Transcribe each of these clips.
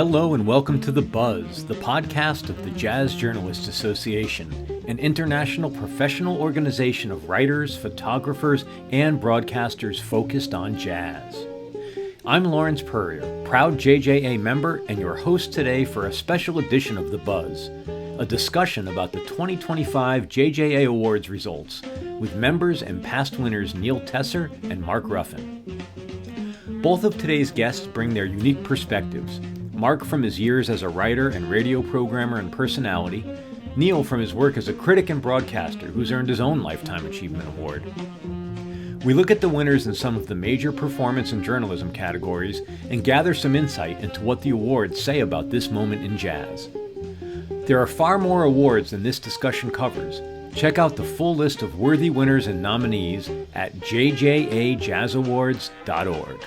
Hello and welcome to The Buzz, the podcast of the Jazz Journalists Association, an international professional organization of writers, photographers, and broadcasters focused on jazz. I'm Lawrence Peryer, proud JJA member and your host today for a special edition of The Buzz, a discussion about the 2025 JJA Awards results with members and past winners Neil Tesser and Mark Ruffin. Both of today's guests bring their unique perspectives. Mark from his years as a writer and radio programmer and personality, Neil from his work as a critic and broadcaster who's earned his own Lifetime Achievement Award. We look at the winners in some of the major performance and journalism categories and gather some insight into what the awards say about this moment in jazz. There are far more awards than this discussion covers. Check out the full list of worthy winners and nominees at jjajazzawards.org.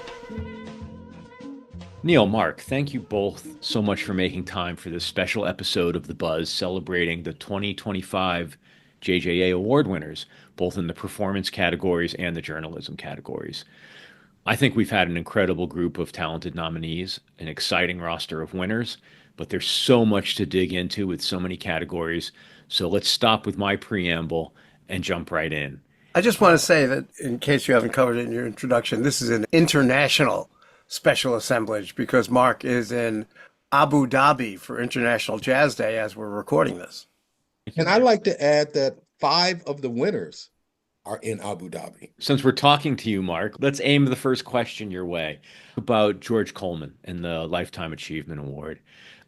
Neil, Mark, thank you both so much for making time for this special episode of The Buzz celebrating the 2025 JJA Award winners, both in the performance categories and the journalism categories. I think we've had an incredible group of talented nominees, an exciting roster of winners, but there's so much to dig into with so many categories. So let's stop with my preamble and jump right in. I just want to say that in case you haven't covered it in your introduction, this is an international special assemblage because Mark is in Abu Dhabi for International Jazz Day as we're recording this. And I'd like to add that 5 of the winners are in Abu Dhabi. Since we're talking to you, Mark, let's aim the first question your way about George Coleman and the Lifetime Achievement Award.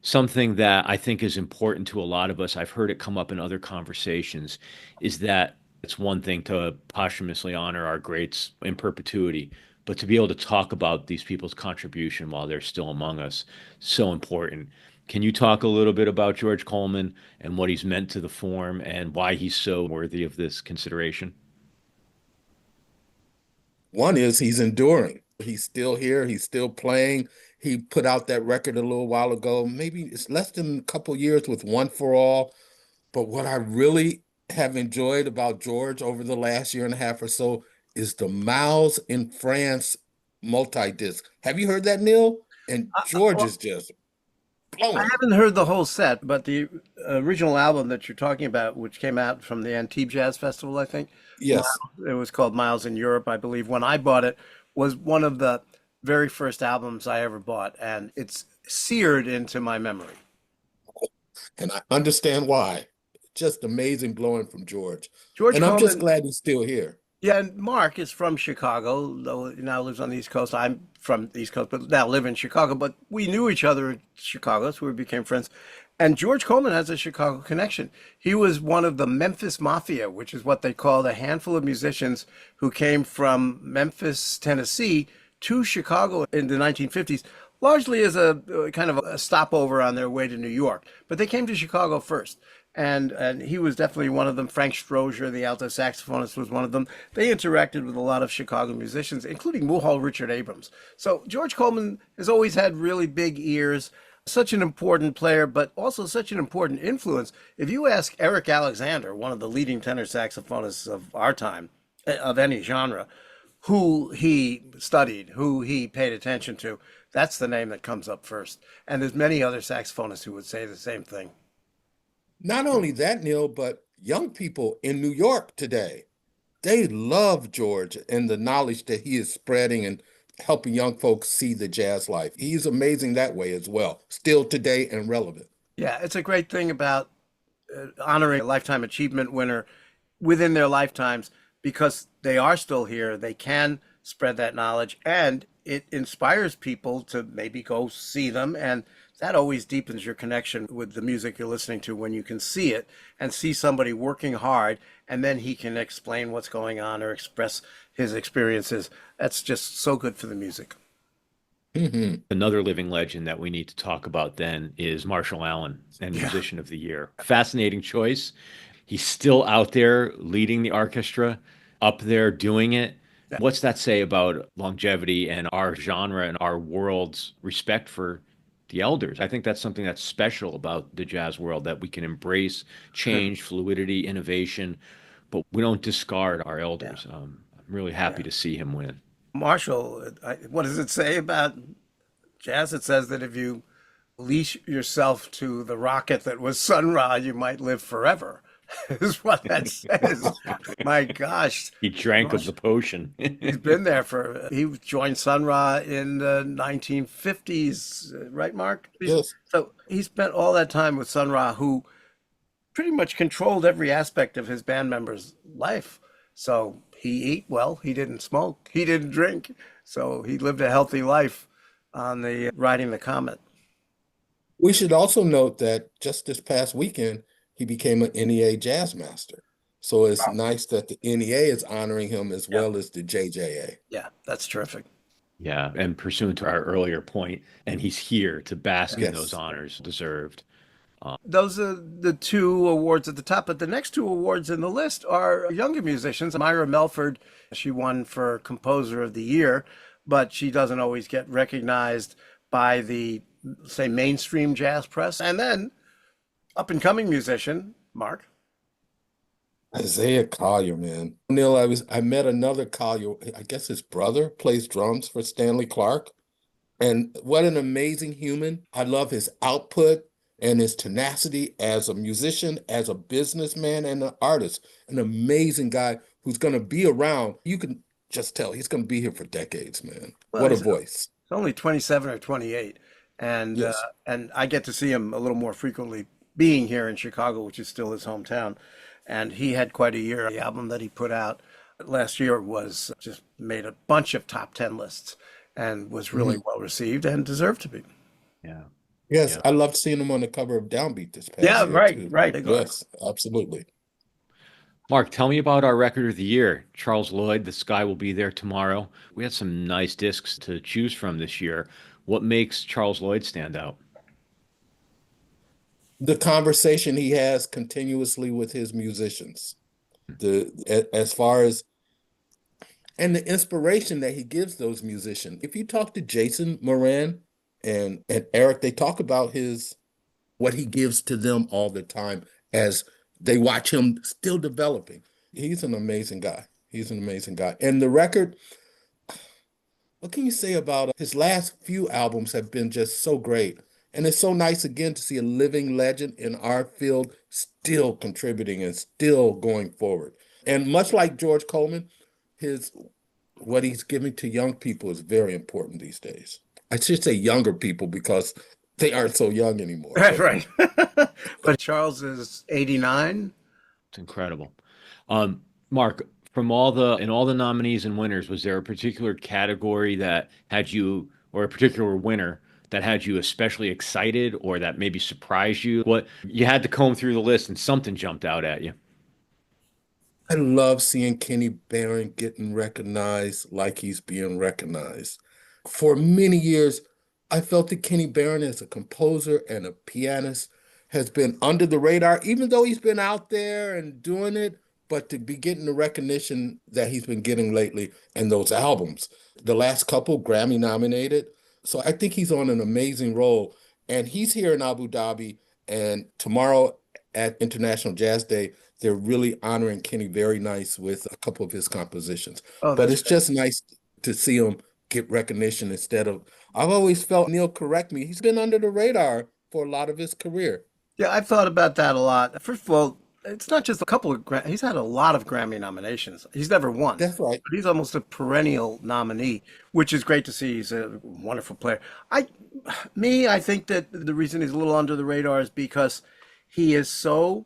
Something that I think is important to a lot of us, I've heard it come up in other conversations, is that it's one thing to posthumously honor our greats in perpetuity, but to be able to talk about these people's contribution while they're still among us, so important. Can you talk a little bit about George Coleman and what he's meant to the form and why he's so worthy of this consideration? One is he's enduring. He's still here. He's still playing. He put out that record a little while ago. Maybe it's less than a couple years with One for All. But what I really have enjoyed about George over the last year and a half or so is the Miles in France multi-disc. Have you heard that, Neil? And George is just blowing. I haven't heard the whole set, but the original album that you're talking about, which came out from the Antibes Jazz Festival, I think. Yes. It was called Miles in Europe, I believe. When I bought it, was one of the very first albums I ever bought, and it's seared into my memory. And I understand why. Just amazing blowing from George. George and Coleman, I'm just glad he's still here. Yeah, and Mark is from Chicago, though he now lives on the East Coast. I'm from the East Coast, but now live in Chicago. But we knew each other in Chicago, so we became friends. And George Coleman has a Chicago connection. He was one of the Memphis Mafia, which is what they called a handful of musicians who came from Memphis, Tennessee, to Chicago in the 1950s, largely as a kind of a stopover on their way to New York. But they came to Chicago first. And he was definitely one of them. Frank Strozier, the alto saxophonist, was one of them. They interacted with a lot of Chicago musicians, including Mulhall Richard Abrams. So George Coleman has always had really big ears, such an important player, but also such an important influence. If you ask Eric Alexander, one of the leading tenor saxophonists of our time, of any genre, who he studied, who he paid attention to, that's the name that comes up first. And there's many other saxophonists who would say the same thing. Not only that, Neil, but young people in New York today, they love George and the knowledge that he is spreading and helping young folks see the jazz life. He's amazing that way as well, still today and relevant. Yeah, it's a great thing about honoring a Lifetime Achievement winner within their lifetimes because they are still here. They can spread that knowledge, and it inspires people to maybe go see them, and that always deepens your connection with the music you're listening to when you can see it and see somebody working hard, and then he can explain what's going on or express his experiences. That's just so good for the music. Mm-hmm. Another living legend that we need to talk about then is Marshall Allen and Musician of the Year. Fascinating choice. He's still out there leading the orchestra, up there doing it. Yeah. What's that say about longevity and our genre and our world's respect for the elders? I think that's something that's special about the jazz world, that we can embrace change, fluidity, innovation, but we don't discard our elders. Yeah. I'm really happy to see him win. Marshall, what does it say about jazz? It says that if you leash yourself to the rocket that was Sun Ra, you might live forever, is what that says. My gosh. He drank of the potion. He's been there he joined Sun Ra in the 1950s, right, Mark? Yes. So he spent all that time with Sun Ra, who pretty much controlled every aspect of his band members' life. So he ate well, he didn't smoke, he didn't drink. So he lived a healthy life on the riding the comet. We should also note that just this past weekend, he became an NEA Jazz Master. So it's nice that the NEA is honoring him as well as the JJA. Yeah, that's terrific. Yeah, and pursuant to our earlier point, and he's here to bask in Yes. those honors deserved. Those are the two awards at the top, but the next two awards in the list are younger musicians. Myra Melford, she won for Composer of the Year, but she doesn't always get recognized by the, say, mainstream jazz press. And then up-and-coming musician, Mark. Isaiah Collier, man. Neil, I met another Collier. I guess his brother plays drums for Stanley Clarke. And what an amazing human. I love his output and his tenacity as a musician, as a businessman, and an artist. An amazing guy who's going to be around. You can just tell he's going to be here for decades, man. Well, what a voice. He's only 27 or 28. And Yes. and I get to see him a little more frequently being here in Chicago, which is still his hometown. And he had quite a year. The album that he put out last year was just made a bunch of top 10 lists and was really well received and deserved to be. Yeah. Yes, Yeah. I loved seeing him on the cover of Downbeat this past Yeah, year, right, too. right. Yes, absolutely. Mark, tell me about our record of the year. Charles Lloyd, The Sky Will Be There Tomorrow. We had some nice discs to choose from this year. What makes Charles Lloyd stand out? The conversation he has continuously with his musicians, as far as and the inspiration that he gives those musicians. If you talk to Jason Moran and Eric, they talk about what he gives to them all the time as they watch him still developing. He's an amazing guy. He's an amazing guy. And the record, what can you say about his last few albums have been just so great. And it's so nice again to see a living legend in our field still contributing and still going forward. And much like George Coleman, what he's giving to young people is very important these days. I should say younger people because they aren't so young anymore. That's right. But Charles is 89. It's incredible. Mark, from all the nominees and winners, was there a particular category that had you, or a particular winner that had you especially excited or that maybe surprised you? What you had to comb through the list and something jumped out at you? I love seeing Kenny Barron getting recognized like he's being recognized. For many years, I felt that Kenny Barron as a composer and a pianist has been under the radar, even though he's been out there and doing it, but to be getting the recognition that he's been getting lately and those albums, the last couple Grammy nominated. So I think he's on an amazing role. And he's here in Abu Dhabi, and tomorrow at International Jazz Day, they're really honoring Kenny very nice with a couple of his compositions. Oh, But that's it's just nice to see him get recognition instead of, I've always felt, Neil, correct me, he's been under the radar for a lot of his career. Yeah, I've thought about that a lot. First of all, it's not just a couple of he's had a lot of Grammy nominations. He's never won. That's right. But he's almost a perennial nominee, which is great to see. He's a wonderful player. I think that the reason he's a little under the radar is because he is so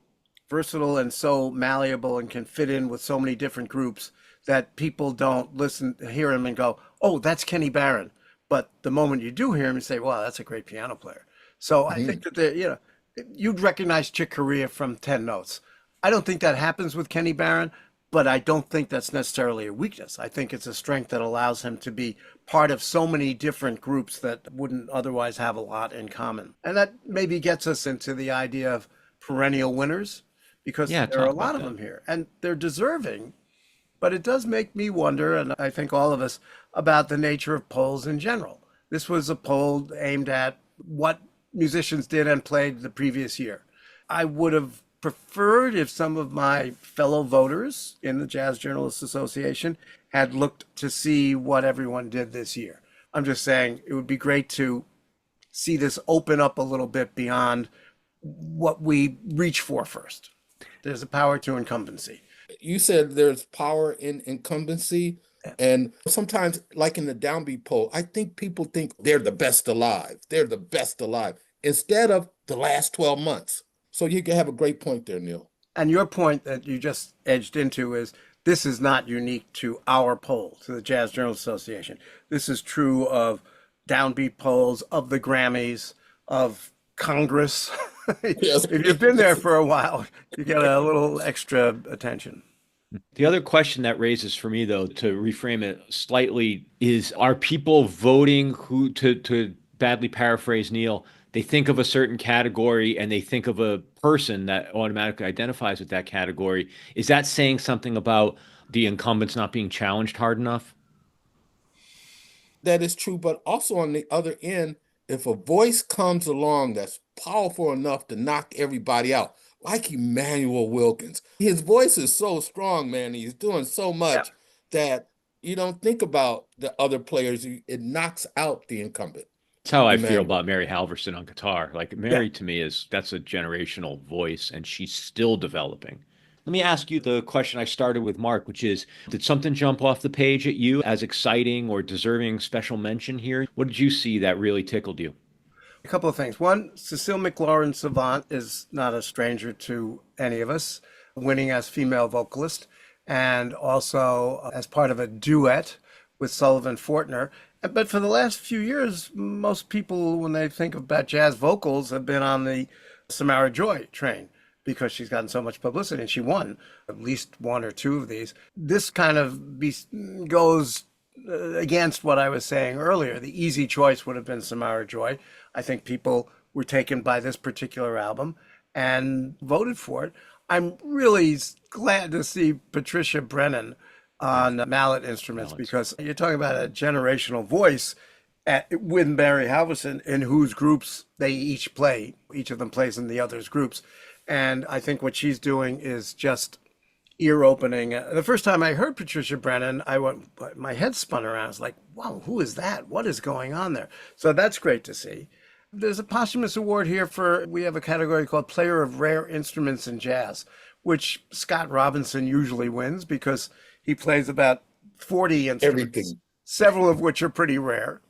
versatile and so malleable and can fit in with so many different groups that people don't hear him and go, "Oh, that's Kenny Barron." But the moment you do hear him, you say, "Wow, that's a great piano player." So I think that you'd recognize Chick Corea from 10 Notes. I don't think that happens with Kenny Barron, but I don't think that's necessarily a weakness. I think it's a strength that allows him to be part of so many different groups that wouldn't otherwise have a lot in common. And that maybe gets us into the idea of perennial winners, because Yeah, there are a talk lot about of that. them here, and they're deserving. But it does make me wonder, and I think all of us, about the nature of polls in general. This was a poll aimed at what musicians did and played the previous year. I would have preferred if some of my fellow voters in the Jazz Journalists Association had looked to see what everyone did this year. I'm just saying it would be great to see this open up a little bit beyond what we reach for first. There's a power to incumbency. You said there's power in incumbency. And sometimes, like in the downbeat poll, I think people think they're the best alive. They're the best alive instead of the last 12 months. So you can have a great point there, Neil. And your point that you just edged into is this is not unique to our poll, to the Jazz Journalists Association. This is true of downbeat polls, of the Grammys, of Congress. Yes. If you've been there for a while, you get a little extra attention. The other question that raises for me, though, to reframe it slightly, is are people voting who, to badly paraphrase Neil, they think of a certain category and they think of a person that automatically identifies with that category. Is that saying something about the incumbents not being challenged hard enough? That is true, but also on the other end, if a voice comes along that's powerful enough to knock everybody out, like Emmanuel Wilkins, his voice is so strong, man. He's doing so much that you don't think about the other players. It knocks out the incumbent. That's how I feel Emmanuel. about Mary Halverson on guitar. Like Mary to me that's a generational voice and she's still developing. Let me ask you the question I started with Mark, which is, did something jump off the page at you as exciting or deserving special mention here? What did you see that really tickled you? A couple of things. One, Cecile McLaurin Savant is not a stranger to any of us, winning as female vocalist and also as part of a duet with Sullivan Fortner. But for the last few years, most people, when they think about jazz vocals, have been on the Samara Joy train because she's gotten so much publicity and she won at least one or two of these. This kind of goes against what I was saying earlier. The easy choice would have been Samara Joy. I think people were taken by this particular album and voted for it. I'm really glad to see Patricia Brennan on mallet instruments because you're talking about a generational voice with Mary Halverson in whose groups they each play. Each of them plays in the other's groups. And I think what she's doing is just ear opening. The first time I heard Patricia Brennan, my head spun around. I was like, wow, who is that? What is going on there? So that's great to see. There's a posthumous award here we have a category called Player of Rare Instruments in Jazz, which Scott Robinson usually wins because he plays about 40 instruments, Everything. Several of which are pretty rare.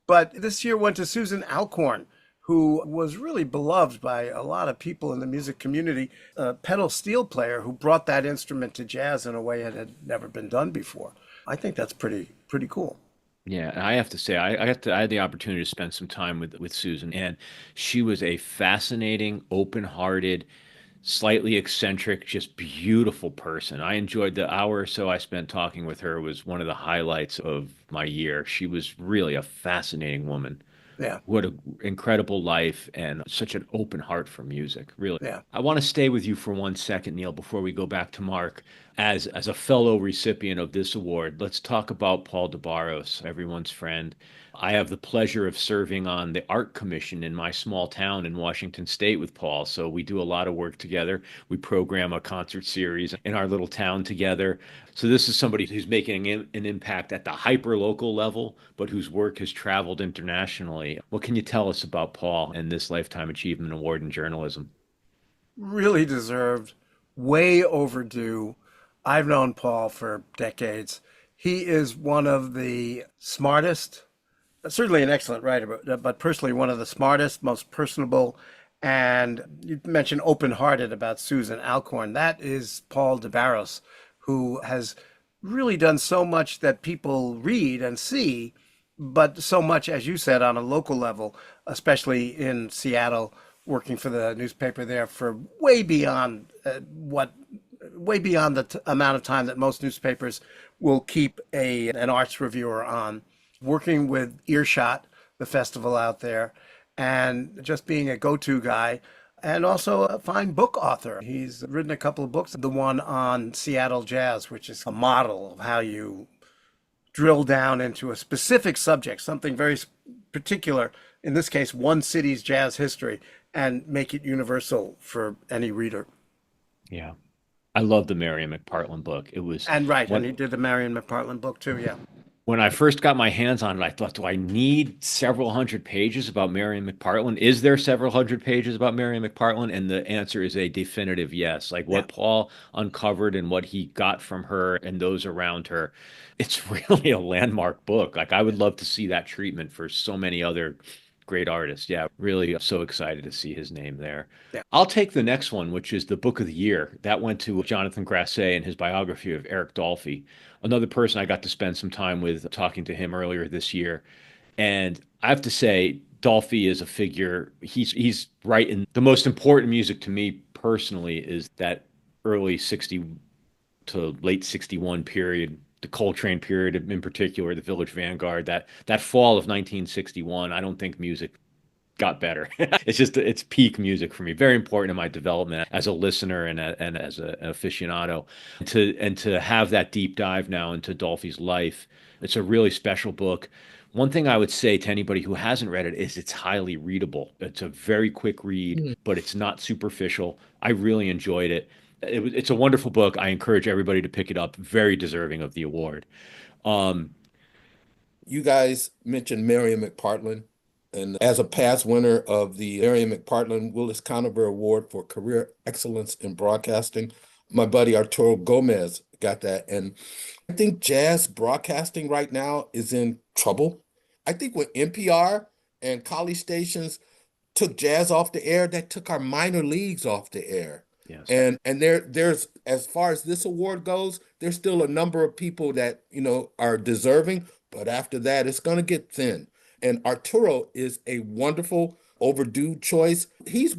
But this year went to Susan Alcorn, who was really beloved by a lot of people in the music community, a pedal steel player who brought that instrument to jazz in a way it had never been done before. I think that's pretty cool. Yeah, I have to say, I had the opportunity to spend some time with Susan, and she was a fascinating, open-hearted, slightly eccentric, just beautiful person. I enjoyed the hour or so I spent talking with her. It was one of the highlights of my year. She was really a fascinating woman. Yeah. What an incredible life and such an open heart for music, really. Yeah. I want to stay with you for 1 second, Neil, before we go back to Mark. As a fellow recipient of this award, let's talk about Paul DeBarros, everyone's friend. I have the pleasure of serving on the art commission in my small town in Washington State with Paul. So we do a lot of work together. We program a concert series in our little town together. So this is somebody who's making an impact at the hyper local level, but whose work has traveled internationally. What can you tell us about Paul and this Lifetime Achievement Award in journalism? Really deserved, way overdue. I've known Paul for decades. He is one of the smartest, certainly an excellent writer, but personally one of the smartest, most personable, and you mentioned open-hearted about Susan Alcorn. That is Paul DeBarros, who has really done so much that people read and see, but so much, as you said, on a local level, especially in Seattle, working for the newspaper there for way beyond the amount of time that most newspapers will keep an arts reviewer on, working with Earshot, the festival out there, and just being a go-to guy, and also a fine book author. He's written a couple of books, the one on Seattle jazz, which is a model of how you drill down into a specific subject, something very particular, in this case, one city's jazz history, and make it universal for any reader. Yeah. I love the Marion McPartland book. It was and he did the Marion McPartland book too. Yeah. When I first got my hands on it, I thought, do I need several hundred pages about Marion McPartland? Is there several hundred pages about Marion McPartland? And the answer is a definitive yes. Like Yeah. what Paul uncovered and what he got from her and those around her, it's really a landmark book. Like I would love to see that treatment for so many other great artists. Yeah, really so excited to see his name there. Yeah. I'll take the next one, which is the Book of the Year. That went to Jonathan Grasset and his biography of Eric Dolphy, another person I got to spend some time with talking to him earlier this year. And I have to say, Dolphy is a figure. He's right in the most important music to me personally is that early 60 to late 61 period, the Coltrane period in particular, the Village Vanguard, that fall of 1961. I don't think music got better. It's peak music for me. Very important in my development as a listener and as an aficionado. And to have that deep dive now into Dolphy's life, it's a really special book. One thing I would say to anybody who hasn't read it is it's highly readable. It's a very quick read, Mm. but it's not superficial. I really enjoyed it. It's a wonderful book. I encourage everybody to pick it up. Very deserving of the award. Um, You guys mentioned Marion McPartland, and as a past winner of the Marion McPartland Willis Conover Award for Career Excellence in Broadcasting, my buddy Arturo Gomez got that. And I think jazz broadcasting right now is in trouble. I think when NPR and college stations took jazz off the air, that took our minor leagues off the air. yes. And there's as far as this award goes, there's still a number of people that, are deserving, but after that it's going to get thin. And Arturo is a wonderful overdue choice. He's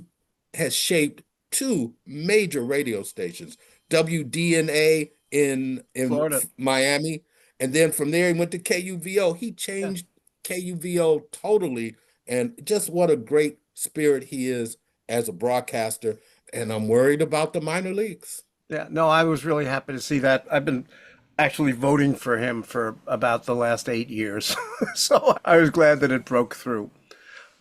has shaped two major radio stations, WDNA in Florida. Miami, and then from there he went to KUVO. He Yeah. changed KUVO totally, and just what a great spirit he is as a broadcaster. And I'm worried about the minor leagues. Yeah. No, I was really happy to see that. I've been actually voting for him for about the last 8 years. So I was glad that it broke through.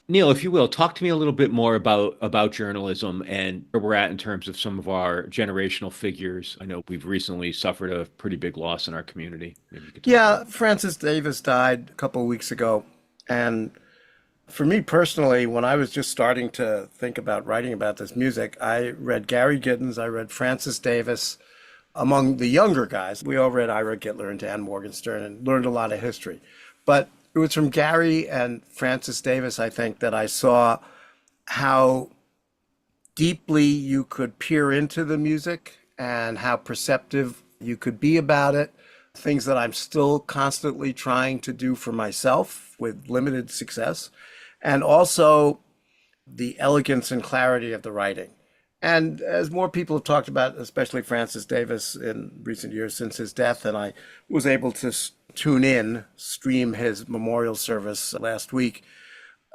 Neil, if you will, talk to me a little bit more about journalism and where we're at in terms of some of our generational figures. I know we've recently suffered a pretty big loss in our community. Maybe you could talk Yeah, about. Francis Davis died a couple of weeks ago. And for me personally, when I was just starting to think about writing about this music, I read Gary Giddens, I read Francis Davis. Among the younger guys, we all read Ira Gitler and Dan Morgenstern and learned a lot of history. But it was from Gary and Francis Davis, I think, that I saw how deeply you could peer into the music and how perceptive you could be about it. Things that I'm still constantly trying to do for myself with limited success. And also the elegance and clarity of the writing. And as more people have talked about, especially Francis Davis in recent years since his death, and I was able to tune in, stream his memorial service last week,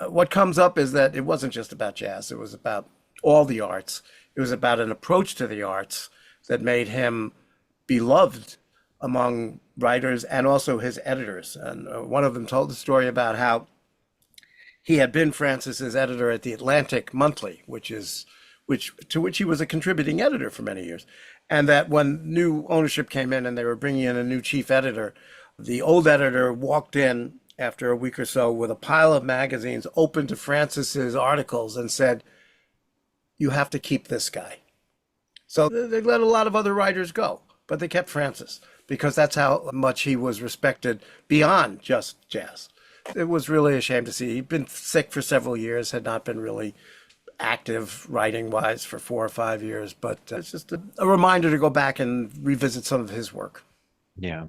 what comes up is that it wasn't just about jazz, it was about all the arts. It was about an approach to the arts that made him beloved among writers and also his editors. And one of them told the story about how he had been Francis's editor at the Atlantic Monthly, which he was a contributing editor for many years. And that when new ownership came in and they were bringing in a new chief editor, the old editor walked in after a week or so with a pile of magazines open to Francis's articles and said, "You have to keep this guy." So they let a lot of other writers go, but they kept Francis because that's how much he was respected beyond just jazz. It was really a shame to see. He'd been sick for several years, had not been really active writing wise for 4 or 5 years, but it's just a reminder to go back and revisit some of his work. Yeah.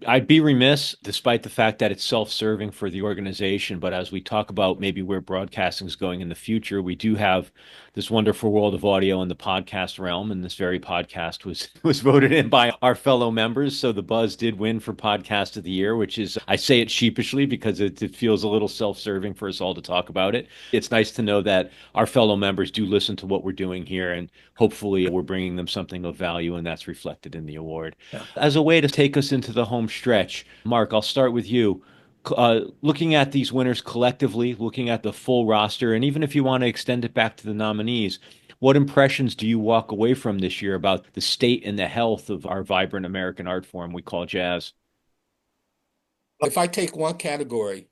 I'd be remiss, despite the fact that it's self-serving for the organization, but as we talk about maybe where broadcasting is going in the future, we do have this wonderful world of audio in the podcast realm, and this very podcast was was voted in by our fellow members. So the Buzz did win for Podcast of the Year, which is, I say it sheepishly because it feels a little self-serving for us all to talk about it. It's nice to know that our fellow members do listen to what we're doing here, and hopefully we're bringing them something of value, and that's reflected in the award. Yeah. As a way to take us into the home stretch, Mark, I'll start with you. Looking at these winners collectively, looking at the full roster, and even if you want to extend it back to the nominees, what impressions do you walk away from this year about the state and the health of our vibrant American art form we call jazz? If I take one category,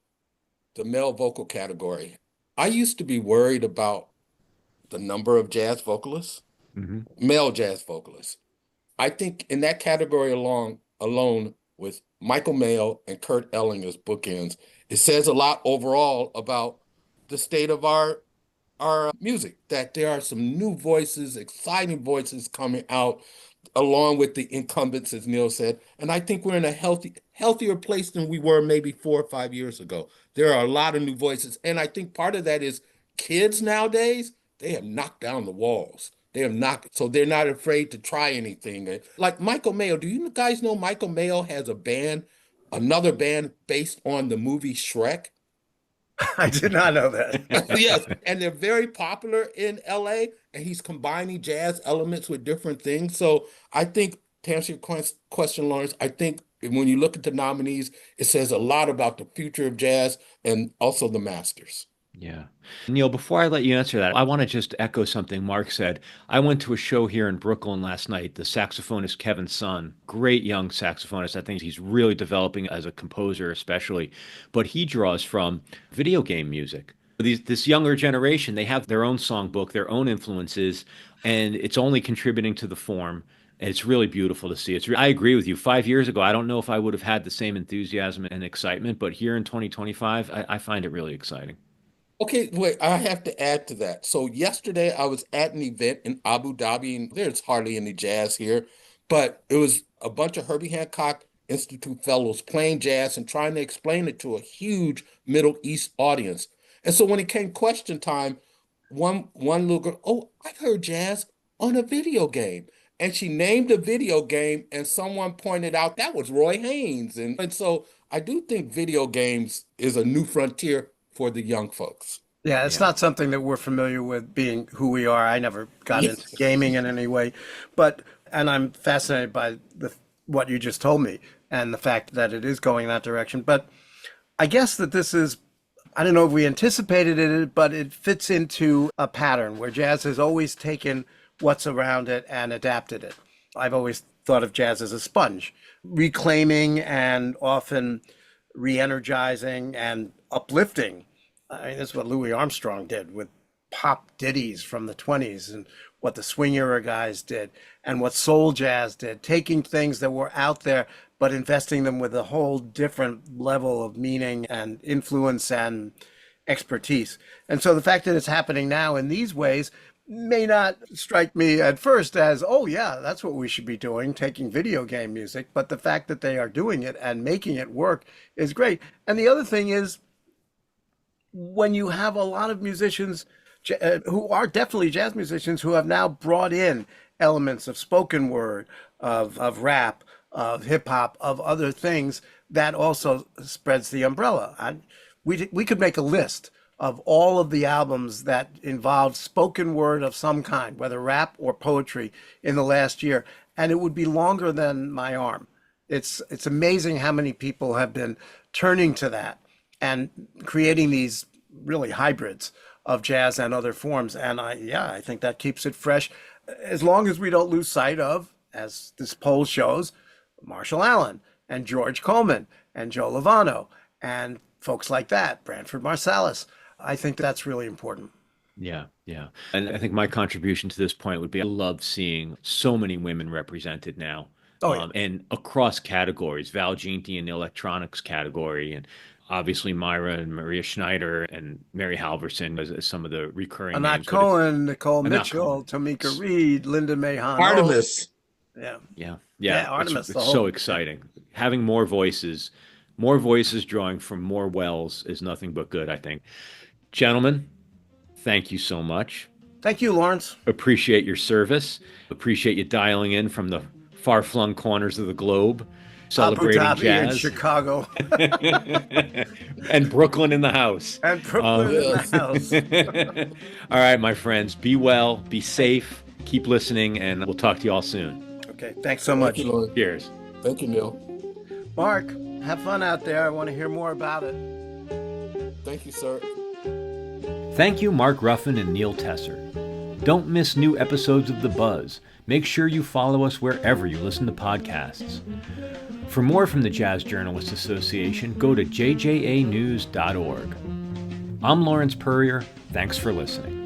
the male vocal category, I used to be worried about the number of jazz vocalists, male jazz vocalists. I think in that category alone with Michael Mayo and Kurt Elling as bookends, it says a lot overall about the state of our music, that there are some new voices, exciting voices coming out along with the incumbents, as Neil said. And I think we're in a healthier place than we were maybe 4 or 5 years ago. There are a lot of new voices. And I think part of that is kids nowadays, they have knocked down the walls. They have knocked, so they're not afraid to try anything. Like Michael Mayo, do you guys know Michael Mayo has a band, another band based on the movie Shrek? I did not know that. Yes, and they're very popular in LA, and he's combining jazz elements with different things. So I think, to answer your question, Lawrence, I think when you look at the nominees, it says a lot about the future of jazz and also the masters. Yeah. Neil, before I let you answer that, I want to just echo something Mark said. I went to a show here in Brooklyn last night. The saxophonist Kevin Sun, great young saxophonist. I think he's really developing as a composer, especially. But he draws from video game music. This younger generation, they have their own songbook, their own influences, and it's only contributing to the form. And it's really beautiful to see. I agree with you. 5 years ago, I don't know if I would have had the same enthusiasm and excitement, but here in 2025, I find it really exciting. Okay, wait, I have to add to that. So yesterday I was at an event in Abu Dhabi, and there's hardly any jazz here, but it was a bunch of Herbie Hancock Institute fellows playing jazz and trying to explain it to a huge Middle East audience. And so when it came question time, one little girl, oh, I heard jazz on a video game. And she named a video game, and someone pointed out that was Roy Haynes. And so I do think video games is a new frontier for the young folks. Yeah, it's not something that we're familiar with, being who we are. I never got into gaming in any way, and I'm fascinated by what you just told me and the fact that it is going that direction. But I guess that this is, I don't know if we anticipated it, but it fits into a pattern where jazz has always taken what's around it and adapted it. I've always thought of jazz as a sponge, reclaiming and often re-energizing and uplifting. I mean, that's what Louis Armstrong did with pop ditties from the 20s, and what the swing era guys did, and what soul jazz did, taking things that were out there, but investing them with a whole different level of meaning and influence and expertise. And so the fact that it's happening now in these ways may not strike me at first as, oh yeah, that's what we should be doing, taking video game music. But the fact that they are doing it and making it work is great. And the other thing is, when you have a lot of musicians who are definitely jazz musicians who have now brought in elements of spoken word, of rap, of hip hop, of other things, that also spreads the umbrella. We could make a list of all of the albums that involved spoken word of some kind, whether rap or poetry, in the last year, and it would be longer than my arm. It's amazing how many people have been turning to that and creating these really hybrids of jazz and other forms. And I think that keeps it fresh, as long as we don't lose sight of, as this poll shows, Marshall Allen and George Coleman and Joe Lovano and folks like that, Branford Marsalis. I think that's really important. Yeah, yeah. And I think my contribution to this point would be, I love seeing so many women represented now. Oh, yeah. And across categories, Val Jeanty in the electronics category, and obviously Myra and Maria Schneider and Mary Halverson as some of the recurring Anat names. Cohen, Nicole Mitchell, Tamika Reed, Linda Mahon. Artemis. Yeah. Artemis. It's so exciting. Having more voices drawing from more wells is nothing but good, I think. Gentlemen, thank you so much. Thank you, Lawrence. Appreciate your service. Appreciate you dialing in from the far-flung corners of the globe, celebrating Abu Dhabi jazz. and Chicago. And Brooklyn in the house. And Brooklyn in the house. All right, my friends, be well, be safe, keep listening, and we'll talk to you all soon. Okay, thanks so much. Thank you, Lord. Cheers. Thank you, Neil. Mark, have fun out there. I want to hear more about it. Thank you, sir. Thank you, Mark Ruffin and Neil Tesser. Don't miss new episodes of The Buzz. make sure you follow us wherever you listen to podcasts. For more from the Jazz Journalists Association, go to jjanews.org. I'm Lawrence Peryer. Thanks for listening.